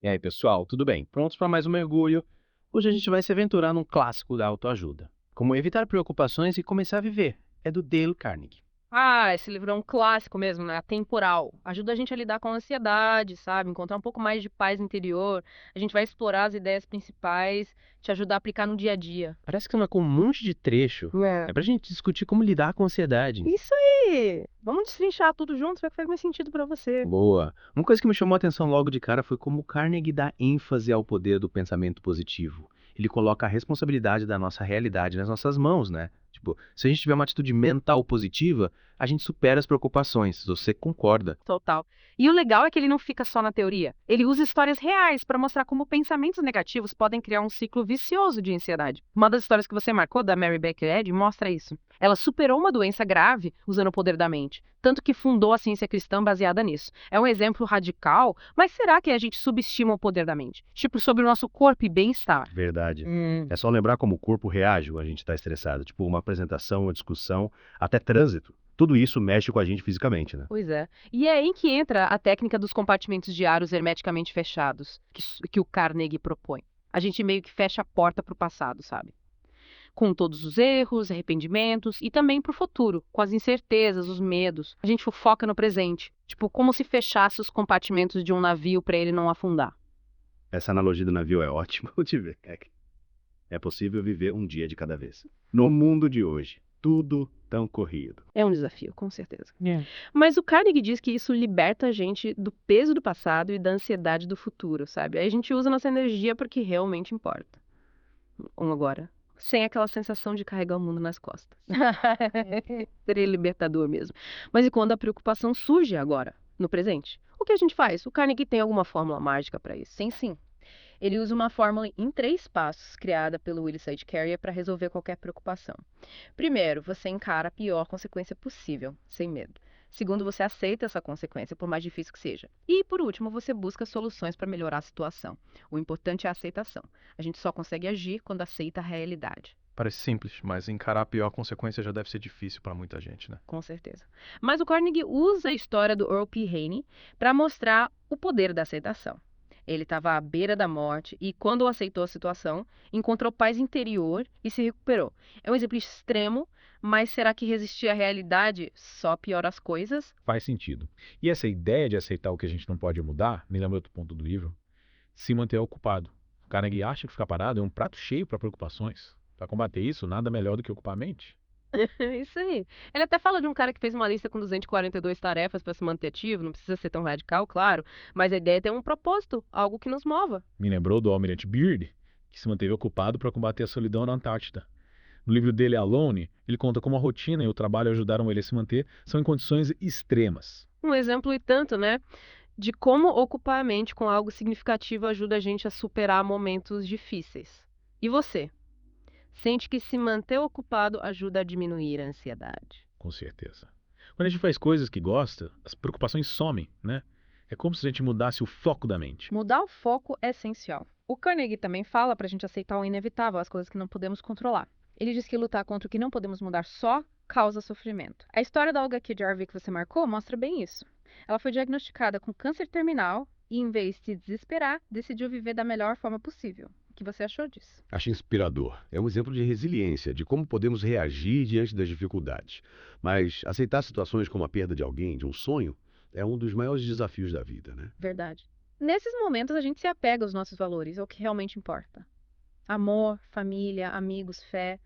E aí, pessoal, tudo bem? Prontos para mais um mergulho? Hoje a gente vai se aventurar num clássico da autoajuda. Como evitar preocupações e começar a viver. É do Dale Carnegie. Ah, esse livro é um clássico mesmo, né? Atemporal. Ajuda a gente a lidar com a ansiedade, sabe? Encontrar um pouco mais de paz interior. A gente vai explorar as ideias principais, te ajudar a aplicar no dia a dia. Parece que não é com um monte de trecho. É. É pra gente discutir como lidar com a ansiedade. Isso aí! Vamos destrinchar tudo junto, ver o que faz mais sentido pra você. Boa. Uma coisa que me chamou a atenção logo de cara foi como Carnegie dá ênfase ao poder do pensamento positivo. Ele coloca a responsabilidade da nossa realidade nas nossas mãos, né? Tipo, se a gente tiver uma atitude mental positiva, a gente supera as preocupações. Você concorda? Total. E o legal é que ele não fica só na teoria. Ele usa histórias reais para mostrar como pensamentos negativos podem criar um ciclo vicioso de ansiedade. Uma das histórias que você marcou, da Mary Baker Eddy, mostra isso. Ela superou uma doença grave usando o poder da mente, tanto que fundou a ciência cristã baseada nisso. É um exemplo radical, mas será que a gente subestima o poder da mente? Tipo, sobre o nosso corpo e bem-estar. Verdade. É só lembrar como o corpo reage quando a gente está estressado. Tipo, uma apresentação, uma discussão, até trânsito. Tudo isso mexe com a gente fisicamente, né? Pois é. E é aí que entra a técnica dos compartimentos diários hermeticamente fechados, que o Carnegie propõe. A gente meio que fecha a porta para o passado, sabe? Com todos os erros, arrependimentos e também para o futuro, com as incertezas, os medos. A gente foca no presente, tipo como se fechasse os compartimentos de um navio para ele não afundar. Essa analogia do navio é ótima de ver. É possível viver um dia de cada vez. No mundo de hoje, tudo tão corrido. É um desafio, com certeza. Mas o Carnegie diz que isso liberta a gente do peso do passado e da ansiedade do futuro, sabe? Aí a gente usa nossa energia para o que realmente importa. Agora, sem aquela sensação de carregar o mundo nas costas. Seria libertador mesmo. Mas e quando a preocupação surge agora, no presente? O que a gente faz? O Carnegie tem alguma fórmula mágica para isso? Sim, sim. Ele usa uma fórmula em 3 passos criada pelo Willis Sage Carrier para resolver qualquer preocupação. Primeiro, você encara a pior consequência possível, sem medo. Segundo, você aceita essa consequência, por mais difícil que seja. E, por último, você busca soluções para melhorar a situação. O importante é a aceitação. A gente só consegue agir quando aceita a realidade. Parece simples, mas encarar a pior consequência já deve ser difícil para muita gente, né? Com certeza. Mas o Carnegie usa a história do Earl P. Haney para mostrar o poder da aceitação. Ele estava à beira da morte e, quando aceitou a situação, encontrou paz interior e se recuperou. É um exemplo extremo, mas será que resistir à realidade só piora as coisas? Faz sentido. E essa ideia de aceitar o que a gente não pode mudar, me lembra outro ponto do livro, se manter ocupado. O Carnegie acha que ficar parado é um prato cheio para preocupações. Para combater isso, nada melhor do que ocupar a mente. Isso aí. Ele até fala de um cara que fez uma lista com 242 tarefas para se manter ativo, não precisa ser tão radical, claro, mas a ideia é ter um propósito, algo que nos mova. Me lembrou do Almirante Byrd, que se manteve ocupado para combater a solidão na Antártida. No livro dele, Alone, ele conta como a rotina e o trabalho ajudaram ele a se manter, são em condições extremas. Um exemplo e tanto, né? De como ocupar a mente com algo significativo ajuda a gente a superar momentos difíceis. E você? Sente que se manter ocupado ajuda a diminuir a ansiedade? Com certeza. Quando a gente faz coisas que gosta, as preocupações somem, né? É como se a gente mudasse o foco da mente. Mudar o foco é essencial. O Carnegie também fala para a gente aceitar o inevitável, as coisas que não podemos controlar. Ele diz que lutar contra o que não podemos mudar só causa sofrimento. A história da Olga Jarvik que você marcou mostra bem isso. Ela foi diagnosticada com câncer terminal e, em vez de se desesperar, decidiu viver da melhor forma possível. O que você achou disso? Acho inspirador. É um exemplo de resiliência, de como podemos reagir diante das dificuldades. Mas aceitar situações como a perda de alguém, de um sonho, é um dos maiores desafios da vida, né? Verdade. Nesses momentos a gente se apega aos nossos valores, ao que realmente importa. Amor, família, amigos, fé.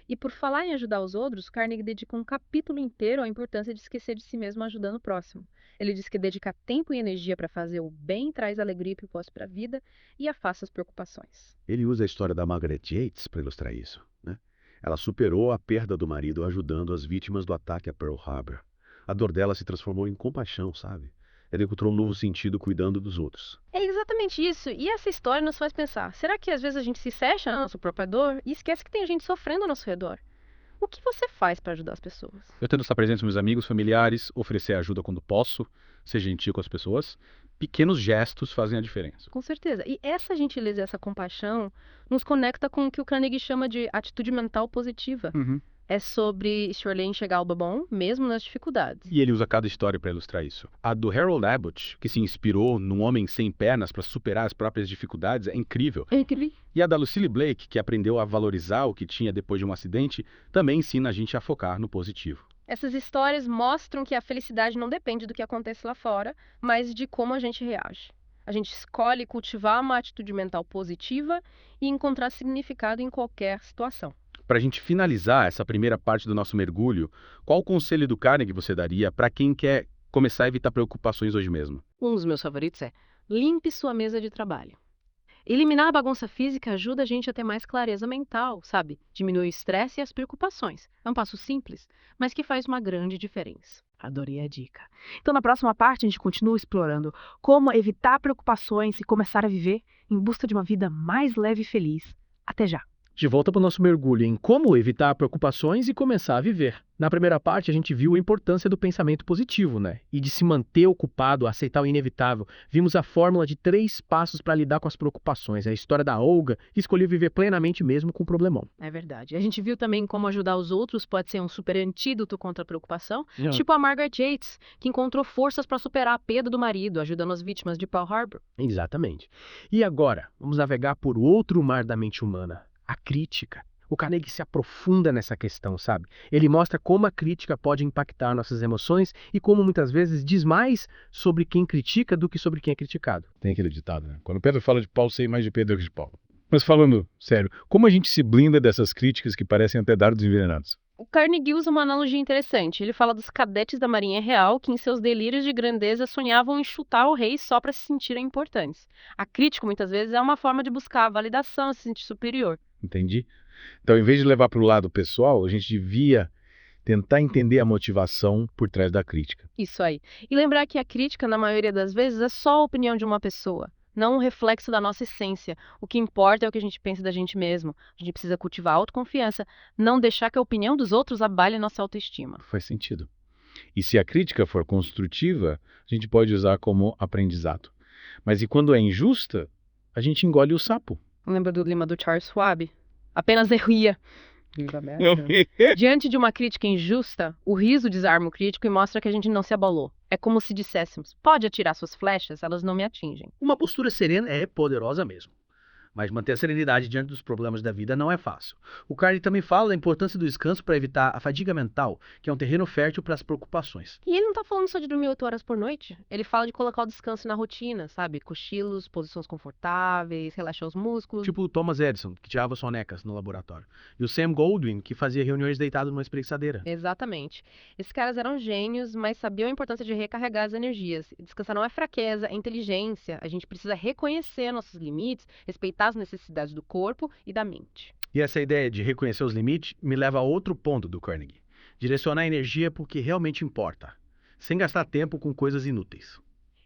E por falar em ajudar os outros, Carnegie dedica um capítulo inteiro à importância de esquecer de si mesmo ajudando o próximo. Ele diz que dedicar tempo e energia para fazer o bem traz alegria e propósito para a vida e afasta as preocupações. Ele usa a história da Margaret Yates para ilustrar isso, né? Ela superou a perda do marido ajudando as vítimas do ataque a Pearl Harbor. A dor dela se transformou em compaixão, sabe? Ela encontrou um novo sentido cuidando dos outros. É exatamente isso. E essa história nos faz pensar, será que às vezes a gente se fecha na nossa própria dor e esquece que tem gente sofrendo ao nosso redor? O que você faz para ajudar as pessoas? Eu tento estar presente com meus amigos, familiares, oferecer ajuda quando posso, ser gentil com as pessoas. Pequenos gestos fazem a diferença. Com certeza. E essa gentileza e essa compaixão nos conecta com o que o Carnegie chama de atitude mental positiva. É sobre Shirley enxergar o bom, mesmo nas dificuldades. E ele usa cada história para ilustrar isso. A do Harold Abbott, que se inspirou num homem sem pernas para superar as próprias dificuldades, é incrível. E a da Lucille Blake, que aprendeu a valorizar o que tinha depois de um acidente, também ensina a gente a focar no positivo. Essas histórias mostram que a felicidade não depende do que acontece lá fora, mas de como a gente reage. A gente escolhe cultivar uma atitude mental positiva e encontrar significado em qualquer situação. Para a gente finalizar essa primeira parte do nosso mergulho, qual conselho do Carnegie você daria para quem quer começar a evitar preocupações hoje mesmo? Um dos meus favoritos é: limpe sua mesa de trabalho. Eliminar a bagunça física ajuda a gente a ter mais clareza mental, sabe? Diminui o estresse e as preocupações. É um passo simples, mas que faz uma grande diferença. Adorei a dica. Então, na próxima parte, a gente continua explorando como evitar preocupações e começar a viver em busca de uma vida mais leve e feliz. Até já! De volta para o nosso mergulho em como evitar preocupações e começar a viver. Na primeira parte, a gente viu a importância do pensamento positivo, né? E de se manter ocupado, aceitar o inevitável. Vimos a fórmula de 3 passos para lidar com as preocupações. A história da Olga, que escolheu viver plenamente mesmo com o problemão. É verdade. A gente viu também como ajudar os outros pode ser um super antídoto contra a preocupação. Tipo a Margaret Yates, que encontrou forças para superar a perda do marido, ajudando as vítimas de Pearl Harbor. Exatamente. E agora, vamos navegar por outro mar da mente humana. A crítica. O Carnegie se aprofunda nessa questão, sabe? Ele mostra como a crítica pode impactar nossas emoções e como muitas vezes diz mais sobre quem critica do que sobre quem é criticado. Tem aquele ditado, né? Quando Pedro fala de Paulo, sei mais de Pedro que de Paulo. Mas falando sério, como a gente se blinda dessas críticas que parecem até dardos envenenados? O Carnegie usa uma analogia interessante. Ele fala dos cadetes da Marinha Real que, em seus delírios de grandeza, sonhavam em chutar o rei só para se sentirem importantes. A crítica, muitas vezes, é uma forma de buscar a validação, se sentir superior. Entendi. Então, em vez de levar para o lado pessoal, a gente devia tentar entender a motivação por trás da crítica. Isso aí. E lembrar que a crítica, na maioria das vezes, é só a opinião de uma pessoa, não um reflexo da nossa essência. O que importa é o que a gente pensa da gente mesmo. A gente precisa cultivar a autoconfiança, não deixar que a opinião dos outros abale nossa autoestima. Faz sentido. E se a crítica for construtiva, a gente pode usar como aprendizado. Mas e quando é injusta, a gente engole o sapo. Lembra do lema do Charles Schwab? Apenas ria. Diante de uma crítica injusta, o riso desarma o crítico e mostra que a gente não se abalou. É como se disséssemos: pode atirar suas flechas, elas não me atingem. Uma postura serena é poderosa mesmo. Mas manter a serenidade diante dos problemas da vida não é fácil. O Carnegie também fala da importância do descanso para evitar a fadiga mental, que é um terreno fértil para as preocupações. E ele não tá falando só de dormir 8 horas por noite. Ele fala de colocar o descanso na rotina, sabe? Cochilos, posições confortáveis, relaxar os músculos. Tipo o Thomas Edison, que tirava sonecas no laboratório. E o Sam Goldwyn, que fazia reuniões deitado numa espreguiçadeira. Exatamente. Esses caras eram gênios, mas sabiam a importância de recarregar as energias. Descansar não é fraqueza, é inteligência. A gente precisa reconhecer nossos limites, respeitar as necessidades do corpo e da mente. E essa ideia de reconhecer os limites me leva a outro ponto do Carnegie. Direcionar a energia para o que realmente importa, sem gastar tempo com coisas inúteis.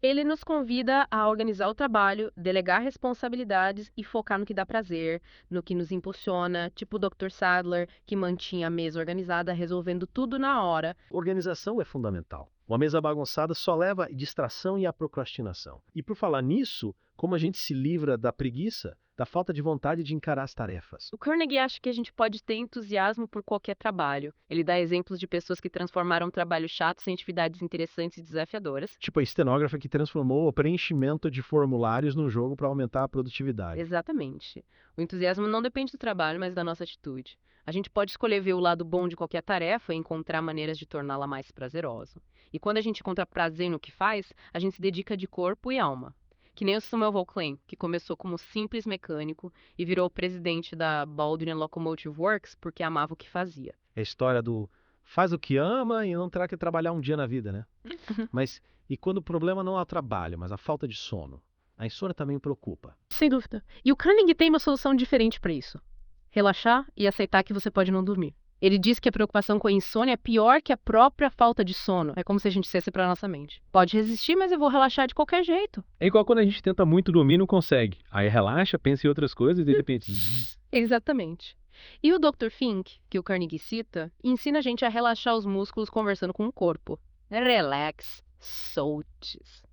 Ele nos convida a organizar o trabalho, delegar responsabilidades e focar no que dá prazer, no que nos impulsiona, tipo o Dr. Sadler, que mantinha a mesa organizada, resolvendo tudo na hora. Organização é fundamental. Uma mesa bagunçada só leva à distração e à procrastinação. E por falar nisso, como a gente se livra da preguiça, da falta de vontade de encarar as tarefas? O Carnegie acha que a gente pode ter entusiasmo por qualquer trabalho. Ele dá exemplos de pessoas que transformaram trabalhos chatos em atividades interessantes e desafiadoras. Tipo a estenógrafa que transformou o preenchimento de formulários num jogo para aumentar a produtividade. Exatamente. O entusiasmo não depende do trabalho, mas da nossa atitude. A gente pode escolher ver o lado bom de qualquer tarefa e encontrar maneiras de torná-la mais prazerosa. E quando a gente encontra prazer no que faz, a gente se dedica de corpo e alma. Que nem o Samuel Volklin, que começou como simples mecânico e virou o presidente da Baldwin Locomotive Works porque amava o que fazia. É a história do faz o que ama e não terá que trabalhar um dia na vida, né? Mas e quando o problema não é o trabalho, mas a falta de sono? A insônia também preocupa. Sem dúvida. E o Carnegie tem uma solução diferente para isso. Relaxar e aceitar que você pode não dormir. Ele diz que a preocupação com a insônia é pior que a própria falta de sono. É como se a gente dissesse para nossa mente: pode resistir, mas eu vou relaxar de qualquer jeito. É igual quando a gente tenta muito dormir e não consegue. Aí relaxa, pensa em outras coisas e de repente... Exatamente. E o Dr. Fink, que o Carnegie cita, ensina a gente a relaxar os músculos conversando com o corpo. Relax, soltes.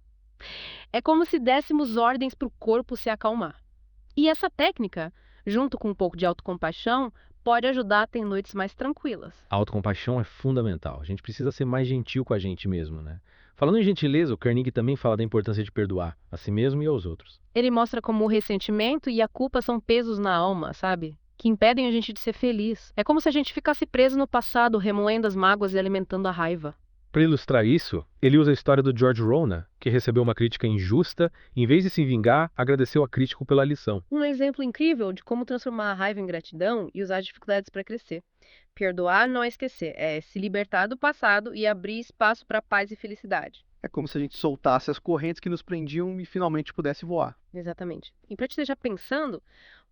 É como se dessemos ordens para o corpo se acalmar. E essa técnica, junto com um pouco de autocompaixão, pode ajudar a ter noites mais tranquilas. A autocompaixão é fundamental. A gente precisa ser mais gentil com a gente mesmo, né? Falando em gentileza, o Carnegie também fala da importância de perdoar a si mesmo e aos outros. Ele mostra como o ressentimento e a culpa são pesos na alma, sabe? Que impedem a gente de ser feliz. É como se a gente ficasse preso no passado, remoendo as mágoas e alimentando a raiva. Para ilustrar isso, ele usa a história do George Rona, que recebeu uma crítica injusta e, em vez de se vingar, agradeceu a crítico pela lição. Um exemplo incrível de como transformar a raiva em gratidão e usar as dificuldades para crescer. Perdoar não é esquecer, é se libertar do passado e abrir espaço para paz e felicidade. É como se a gente soltasse as correntes que nos prendiam e finalmente pudesse voar. Exatamente. E para te deixar pensando,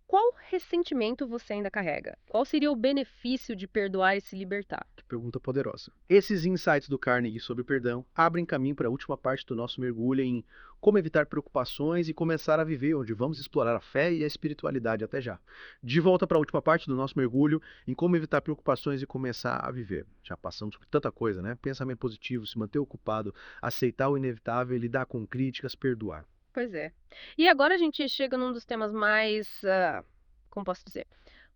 qual ressentimento você ainda carrega? Qual seria o benefício de perdoar e se libertar? Que pergunta poderosa. Esses insights do Carnegie sobre perdão abrem caminho para a última parte do nosso mergulho em como evitar preocupações e começar a viver, onde vamos explorar a fé e a espiritualidade até já. De volta para a última parte do nosso mergulho em como evitar preocupações e começar a viver. Já passamos por tanta coisa, né? Pensamento positivo, se manter ocupado, aceitar o inevitável, lidar com críticas, perdoar. Pois é. E agora a gente chega num dos temas mais, como posso dizer,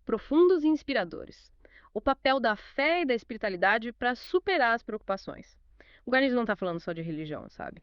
profundos e inspiradores. O papel da fé e da espiritualidade para superar as preocupações. O Carnegie não está falando só de religião, sabe?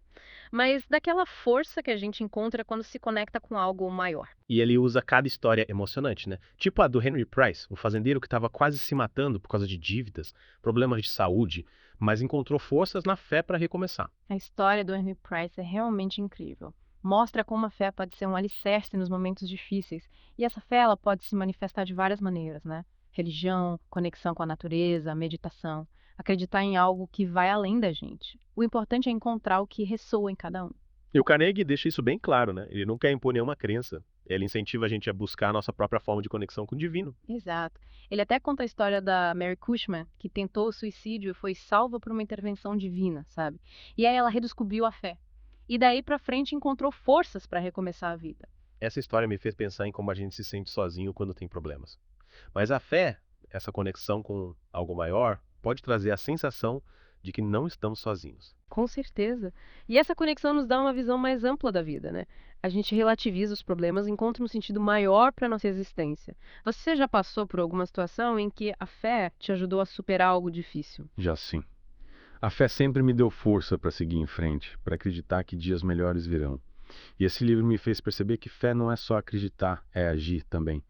Mas daquela força que a gente encontra quando se conecta com algo maior. E ele usa cada história emocionante, né? Tipo a do Henry Price, um fazendeiro que estava quase se matando por causa de dívidas, problemas de saúde, mas encontrou forças na fé para recomeçar. A história do Henry Price é realmente incrível. Mostra como a fé pode ser um alicerce nos momentos difíceis. E essa fé ela pode se manifestar de várias maneiras, né? Religião, conexão com a natureza, meditação. Acreditar em algo que vai além da gente. O importante é encontrar o que ressoa em cada um. E o Carnegie deixa isso bem claro, né? Ele não quer impor nenhuma crença. Ele incentiva a gente a buscar a nossa própria forma de conexão com o divino. Exato. Ele até conta a história da Mary Cushman, que tentou o suicídio e foi salva por uma intervenção divina, sabe? E aí ela redescobriu a fé. E daí pra frente encontrou forças para recomeçar a vida. Essa história me fez pensar em como a gente se sente sozinho quando tem problemas. Mas a fé, essa conexão com algo maior, pode trazer a sensação de que não estamos sozinhos. Com certeza. E essa conexão nos dá uma visão mais ampla da vida, né? A gente relativiza os problemas e encontra um sentido maior para nossa existência. Você já passou por alguma situação em que a fé te ajudou a superar algo difícil? Já sim. A fé sempre me deu força para seguir em frente, para acreditar que dias melhores virão. E esse livro me fez perceber que fé não é só acreditar, é agir também.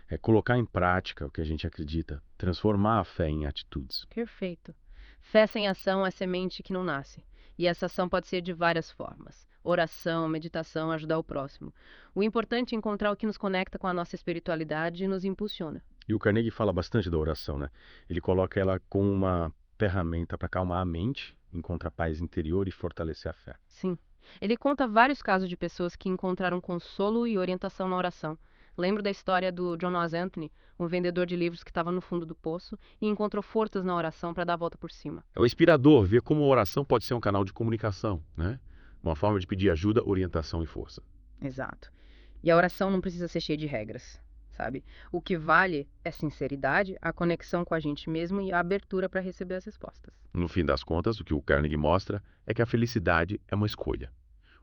É colocar em prática o que a gente acredita, transformar a fé em atitudes. Perfeito. Fé sem ação é semente que não nasce. E essa ação pode ser de várias formas. Oração, meditação, ajudar o próximo. O importante é encontrar o que nos conecta com a nossa espiritualidade e nos impulsiona. E o Carnegie fala bastante da oração, né? Ele coloca ela como uma ferramenta para acalmar a mente, encontrar paz interior e fortalecer a fé. Sim. Ele conta vários casos de pessoas que encontraram consolo e orientação na oração. Lembro da história do John Knox Anthony, um vendedor de livros que estava no fundo do poço e encontrou forças na oração para dar a volta por cima. É o inspirador ver como a oração pode ser um canal de comunicação, né? Uma forma de pedir ajuda, orientação e força. Exato. E a oração não precisa ser cheia de regras, sabe? O que vale é sinceridade, a conexão com a gente mesmo e a abertura para receber as respostas. No fim das contas, o que o Carnegie mostra é que a felicidade é uma escolha.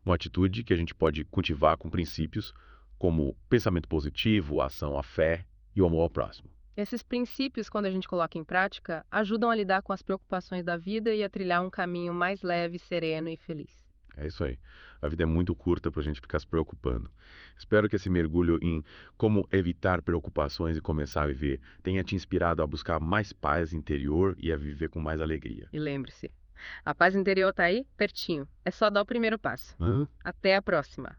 Uma atitude que a gente pode cultivar com princípios como pensamento positivo, ação à fé e o amor ao próximo. Esses princípios, quando a gente coloca em prática, ajudam a lidar com as preocupações da vida e a trilhar um caminho mais leve, sereno e feliz. É isso aí. A vida é muito curta para a gente ficar se preocupando. Espero que esse mergulho em como evitar preocupações e começar a viver tenha te inspirado a buscar mais paz interior e a viver com mais alegria. E lembre-se, a paz interior está aí, pertinho. É só dar o primeiro passo. Até a próxima.